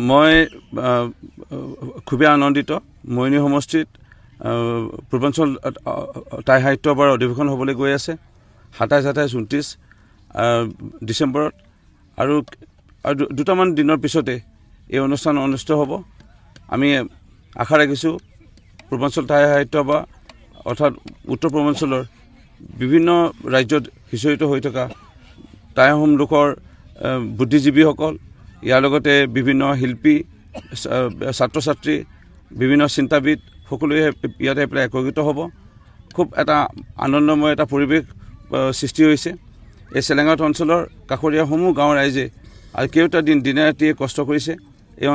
মই খুবেই আনন্দিত মৰিয়নি সমষ্টিত পূৰ্বাঞ্চল টাই সাহিত্য সভাৰ অধিৱেশন হ'বলৈ গৈ আছে 27-28-29 ডিচেম্বৰত আৰু দুটামান দিনৰ পিছতে এই অনুষ্ঠান অনুষ্ঠিত হ'ব আমি আশা ৰাখিছোঁ পূৰ্বাঞ্চল টাই সাহিত্য সভা অৰ্থাৎ উত্তৰ পূৰ্বাঞ্চলৰ বিভিন্ন ৰাজ্যত সিঁচৰিত হৈ থকা টাই আহোম লোকৰ বুদ্ধিজীৱীসকল ইয়াৰ লগতে বিভিন্ন শিল্পী ছাত্ৰ ছাত্ৰী বিভিন্ন চিন্তাবিদ সকলোৱে ইয়াতে প্ৰায় একত্ৰিত হ'ব খুব এটা আনন্দময় এটা পৰিৱেশ সৃষ্টি হৈছে এই চেলেঙাট অঞ্চলৰ কাষৰীয়া সমূহ গাঁৱৰ ৰাইজে আৰু কেইটা দিনে ৰাতিয়ে কষ্ট কৰিছে এই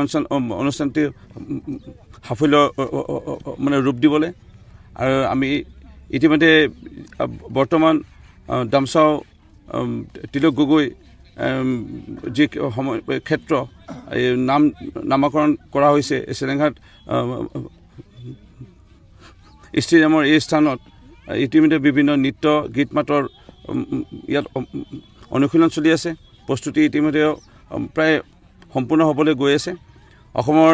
অনুষ্ঠানটি সাফল্য মানে ৰূপ দিবলৈ আৰু আমি ইতিমধ্যে বৰ্তমান দামচাও তিলক গগৈ যি সময় ক্ষেত্ৰ এই নামকৰণ কৰা হৈছে চেলেঙাট ষ্টেডিয়ামৰ এই স্থানত ইতিমধ্যে বিভিন্ন নৃত্য গীত মাতৰ ইয়াত অনুশীলন চলি আছে প্ৰস্তুতি ইতিমধ্যে প্ৰায় সম্পূৰ্ণ হ'বলৈ গৈ আছে অসমৰ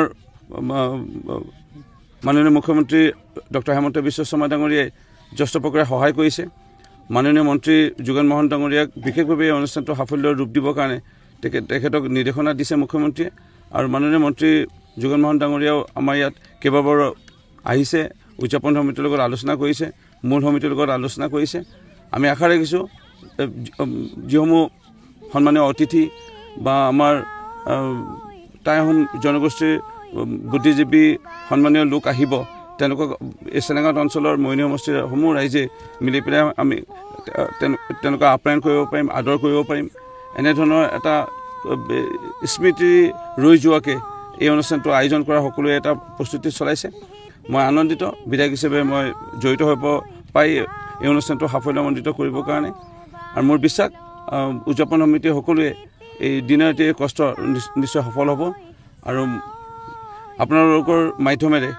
মাননীয় মুখ্যমন্ত্ৰী ডক্টৰ হেমন্ত বিশ্ব শৰ্মা ডাঙৰীয়াই যথেষ্ট প্ৰকাৰে সহায় কৰিছে মাননীয় মন্ত্ৰী যোগেন মহন ডাঙৰীয়াক বিশেষভাৱে এই অনুষ্ঠানটো সাফল্য ৰূপ দিবৰ কাৰণে তেখেতক নিৰ্দেশনা দিছে মুখ্যমন্ত্ৰীয়ে আৰু মাননীয় মন্ত্ৰী যোগেন মহন ডাঙৰীয়াও আমাৰ ইয়াত কেইবাবাৰো আহিছে উদযাপন সমিতিৰ লগত আলোচনা কৰিছে মূল সমিতিৰ লগত আলোচনা কৰিছে আমি আশা ৰাখিছোঁ যিসমূহ সন্মানীয় অতিথি বা আমাৰ টাই আহোম জনগোষ্ঠীৰ বুদ্ধিজীৱী সন্মানীয় লোক আহিব তেওঁলোকক এই চেলেঙাট অঞ্চলৰ মৰিয়নি সমষ্টিৰ সমূহ ৰাইজে মিলি পেলাই আমি তেওঁলোকক আপ্যায়ন কৰিব পাৰিম আদৰ কৰিব পাৰিম এনেধৰণৰ এটা স্মৃতি ৰৈ যোৱাকৈ এই অনুষ্ঠানটো আয়োজন কৰা সকলোৱে এটা প্ৰস্তুতি চলাইছে মই আনন্দিত বিধায়ক হিচাপে মই জড়িত হৈ পাই এই অনুষ্ঠানটো সাফল্যমণ্ডিত কৰিবৰ কাৰণে আৰু মোৰ বিশ্বাস উদযাপন সমিতিয়ে সকলোৱে এই দিনে ৰাতিয়ে কষ্ট নিশ্চয় সফল হ'ব আৰু আপোনালোকৰ মাধ্যমেৰে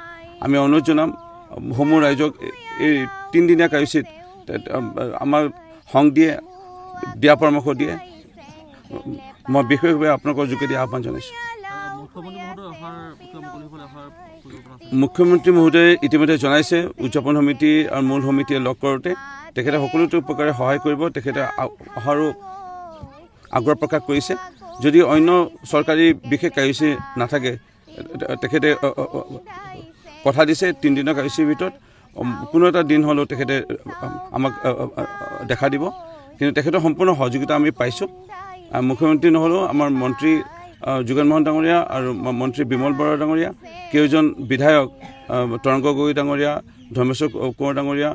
আমি অনুৰোধ জনাম সমূহ ৰাইজক এই 3 দিনীয়া কাৰ্যসূচীত আমাৰ সংগ দিয়া পৰামৰ্শ দিয়ে মই বিশেষভাৱে আপোনালোকৰ যোগেদি আহ্বান জনাইছোঁ মুখ্যমন্ত্ৰী মহোদয়ে ইতিমধ্যে জনাইছে উদযাপন সমিতি আৰু মূল সমিতিয়ে লগ কৰোঁতে তেখেতে সকলোটো প্ৰকাৰে সহায় কৰিব তেখেতে অহাৰো আগ্ৰহ প্ৰকাশ কৰিছে যদি অন্য চৰকাৰী বিশেষ কাৰ্যসূচী নাথাকে তেখেতে কথা দিছে 3 দিনৰ কাৰ্যসূচীৰ ভিতৰত কোনো এটা দিন হ'লেও তেখেতে আমাক দেখা দিব কিন্তু তেখেতৰ সম্পূৰ্ণ সহযোগিতা আমি পাইছোঁ মুখ্যমন্ত্ৰী নহ'লেও আমাৰ মন্ত্ৰী যোগেন মহন ডাঙৰীয়া আৰু মন্ত্ৰী বিমল বৰা ডাঙৰীয়া কেইজন বিধায়ক তৰংগ গগৈ ডাঙৰীয়া ধৰ্মেশ্বৰ কোঁৱৰ ডাঙৰীয়া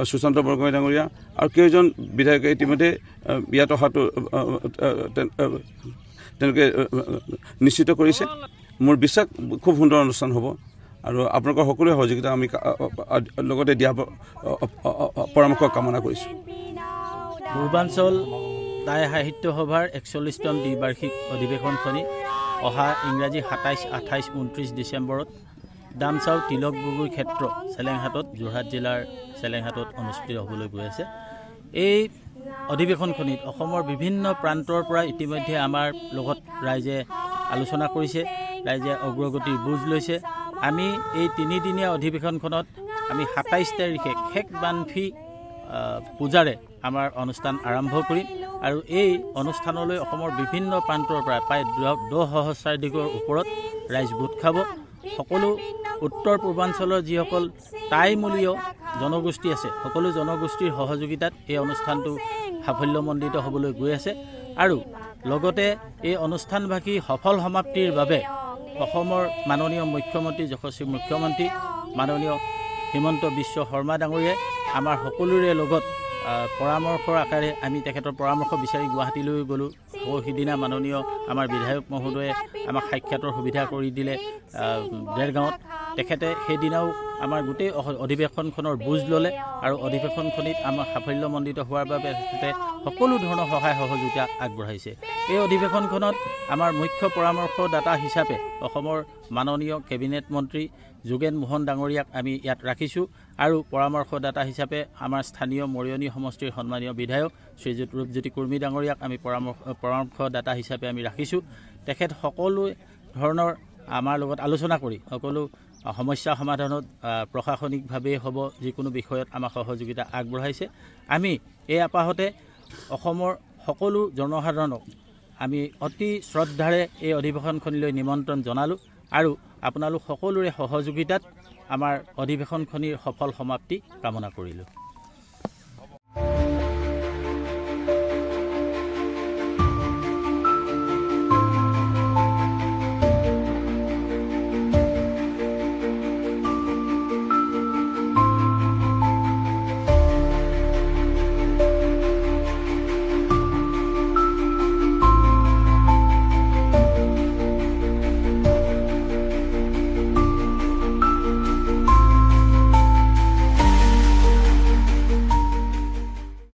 সুশান্ত বৰগোহাঁই ডাঙৰীয়া আৰু কেইজন বিধায়কে ইতিমধ্যে ইয়াত অহাটো তেওঁলোকে নিশ্চিত কৰিছে মোৰ বিশ্বাস খুব সুন্দৰ অনুষ্ঠান হ'ব আৰু আপোনালোকৰ সকলোৰে সহযোগিতা আমি লগতে দিয়া পৰামৰ্শ কামনা কৰিছোঁ পূৰ্বাঞ্চল টাই সাহিত্য সভাৰ 41তম দ্বিবাৰ্ষিক অধিৱেশনখনি অহা ইংৰাজী 27-28-29 ডিচেম্বৰত দামচাও তিলক গগৈ ক্ষেত্ৰ চেলেংহাটত যোৰহাট জিলাৰ চেলেংহাটত অনুষ্ঠিত হ'বলৈ গৈ আছে এই অধিৱেশনখনিত অসমৰ বিভিন্ন প্ৰান্তৰ পৰা ইতিমধ্যে আমাৰ লগত ৰাইজে আলোচনা কৰিছে ৰাইজে অগ্ৰগতিৰ বুজ লৈছে আমি এই 3 দিনীয়া অধিৱেশনখনত আমি 27 তাৰিখে খেক বানফি পূজাৰে আমাৰ অনুষ্ঠান আৰম্ভ কৰিম আৰু এই অনুষ্ঠানলৈ অসমৰ বিভিন্ন প্ৰান্তৰ পৰা প্ৰায় 10 সহস্ৰাধিকৰ ওপৰত ৰাইজ গোট খাব সকলো উত্তৰ পূৰ্বাঞ্চলৰ যিসকল টাইমূলীয় জনগোষ্ঠী আছে সকলো জনগোষ্ঠীৰ সহযোগিতাত এই অনুষ্ঠানটো সাফল্যমণ্ডিত হ'বলৈ গৈ আছে আৰু লগতে এই অনুষ্ঠানভাগী সফল সমাপ্তিৰ বাবে অসমৰ মাননীয় মুখ্যমন্ত্ৰী যশস্বী মুখ্যমন্ত্ৰী মাননীয় হিমন্ত বিশ্ব শৰ্মা ডাঙৰীয়াই আমাৰ সকলোৰে লগত পৰামৰ্শৰ আকাৰে আমি তেখেতৰ পৰামৰ্শ বিচাৰি গুৱাহাটীলৈ গ'লোঁ সিদিনা মাননীয় আমাৰ বিধায়ক মহোদয়ে আমাক সাক্ষাতৰ সুবিধা কৰি দিলে দেৰগাঁৱত তেখেতে সেইদিনাও আমাৰ গোটেই অধিৱেশনখনৰ বুজ ল'লে আৰু অধিৱেশনখনিত আমাৰ সাফল্যমণ্ডিত হোৱাৰ বাবে তেখেতে সকলো ধৰণৰ সহায় সহযোগিতা আগবঢ়াইছে এই অধিৱেশনখনত আমাৰ মুখ্য পৰামৰ্শদাতা হিচাপে অসমৰ মাননীয় কেবিনেট মন্ত্ৰী যোগেন মোহন ডাঙৰীয়াক আমি ইয়াত ৰাখিছোঁ আৰু পৰামৰ্শদাতা হিচাপে আমাৰ স্থানীয় মৰিয়নি সমষ্টিৰ সন্মানীয় বিধায়ক শ্ৰীযুত ৰূপজ্যোতি কুৰ্মী ডাঙৰীয়াক আমি পৰামৰ্শদাতা হিচাপে আমি ৰাখিছোঁ। তেখেত সকলো ধৰণৰ আমাৰ লগত আলোচনা কৰি সকলো সমস্যা সমাধানত প্ৰশাসনিকভাৱেই হ'ব যিকোনো বিষয়ত আমাক সহযোগিতা আগবঢ়াইছে। আমি এই আপাহতে অসমৰ সকলো জনসাধাৰণক আমি অতি শ্ৰদ্ধাৰে এই অধিৱেশনখনিলৈ নিমন্ত্ৰণ জনালোঁ আৰু আপোনালোক সকলোৰে সহযোগিতাত আমাৰ অধিৱেশনখনিৰ সফল সমাপ্তি কামনা কৰিলোঁ।